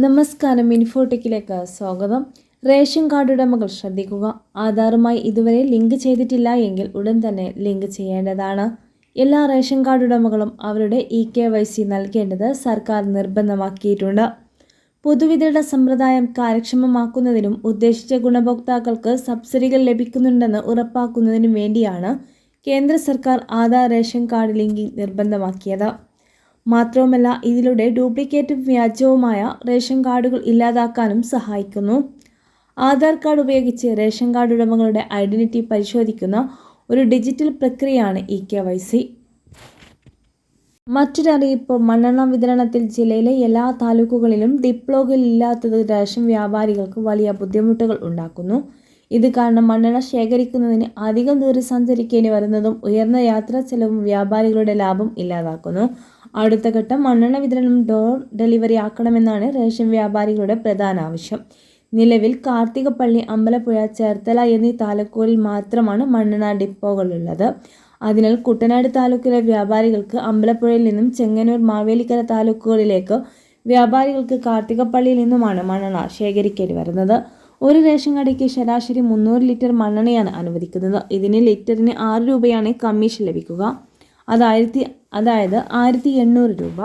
നമസ്കാരം, ഇൻഫോടെക്കിലേക്ക് സ്വാഗതം. Ration card ഉടമകൾ ശ്രദ്ധിക്കുക. ആധാറുമായി ഇതുവരെ ലിങ്ക് ചെയ്തിട്ടില്ല എങ്കിൽ ഉടൻ തന്നെ ലിങ്ക് ചെയ്യേണ്ടതാണ്. എല്ലാ റേഷൻ കാർഡ് ഉടമകളും അവരുടെ KYC നൽകേണ്ടത് സർക്കാർ നിർബന്ധമാക്കിയിട്ടുണ്ട്. പൊതുവിതരണ സമ്പ്രദായം കാര്യക്ഷമമാക്കുന്നതിനും ഉദ്ദേശിച്ച ഗുണഭോക്താക്കൾക്ക് സബ്സിഡികൾ ലഭിക്കുന്നുണ്ടെന്ന് ഉറപ്പാക്കുന്നതിനും വേണ്ടിയാണ് കേന്ദ്ര സർക്കാർ ആധാർ റേഷൻ കാർഡ് ലിങ്കിങ് നിർബന്ധമാക്കിയത്. മാത്രവുമല്ല, ഇതിലൂടെ ഡ്യൂപ്ലിക്കേറ്റും വ്യാജവുമായ റേഷൻ കാർഡുകൾ ഇല്ലാതാക്കാനും സഹായിക്കുന്നു. ആധാർ കാർഡ് ഉപയോഗിച്ച് റേഷൻ കാർഡ് ഉടമകളുടെ ഐഡന്റിറ്റി പരിശോധിക്കുന്ന ഒരു ഡിജിറ്റൽ പ്രക്രിയയാണ് KYC. മറ്റൊരറിയിപ്പ്: മണ്ണെണ്ണ വിതരണത്തിൽ ജില്ലയിലെ എല്ലാ താലൂക്കുകളിലും ഡിപ്ലോകൾ ഇല്ലാത്തത് റേഷൻ വ്യാപാരികൾക്ക് വലിയ ബുദ്ധിമുട്ടുകൾ ഉണ്ടാക്കുന്നു. ഇത് കാരണം മണ്ണെണ്ണ ശേഖരിക്കുന്നതിന് അധികം ദൂരം സഞ്ചരിക്കേണ്ടി വരുന്നതും ഉയർന്ന യാത്രാ ചെലവും വ്യാപാരികളുടെ ലാഭം ഇല്ലാതാക്കുന്നു. അടുത്ത ഘട്ടം മണ്ണെണ്ണ വിതരണം ഡോർ ഡെലിവറി ആക്കണമെന്നാണ് റേഷൻ വ്യാപാരികളുടെ പ്രധാന ആവശ്യം. നിലവിൽ കാർത്തികപ്പള്ളി, അമ്പലപ്പുഴ, ചേർത്തല എന്നീ താലൂക്കുകളിൽ മാത്രമാണ് മണ്ണെണ്ണ ഡിപ്പോകളുള്ളത്. അതിനാൽ കുട്ടനാട് താലൂക്കിലെ വ്യാപാരികൾക്ക് അമ്പലപ്പുഴയിൽ നിന്നും ചെങ്ങന്നൂർ, മാവേലിക്കര താലൂക്കുകളിലേക്ക് വ്യാപാരികൾക്ക് കാർത്തികപ്പള്ളിയിൽ നിന്നുമാണ് മണ്ണെണ്ണ ശേഖരിക്കേണ്ടി വരുന്നത്. ഒരു റേഷൻ കടയ്ക്ക് ശരാശരി 300 ലിറ്റർ മണ്ണെണ്ണയാണ് അനുവദിക്കുന്നത്. ഇതിന് ലിറ്ററിന് 6 രൂപയാണ് കമ്മീഷൻ ലഭിക്കുക. അതായത് 1800 രൂപ.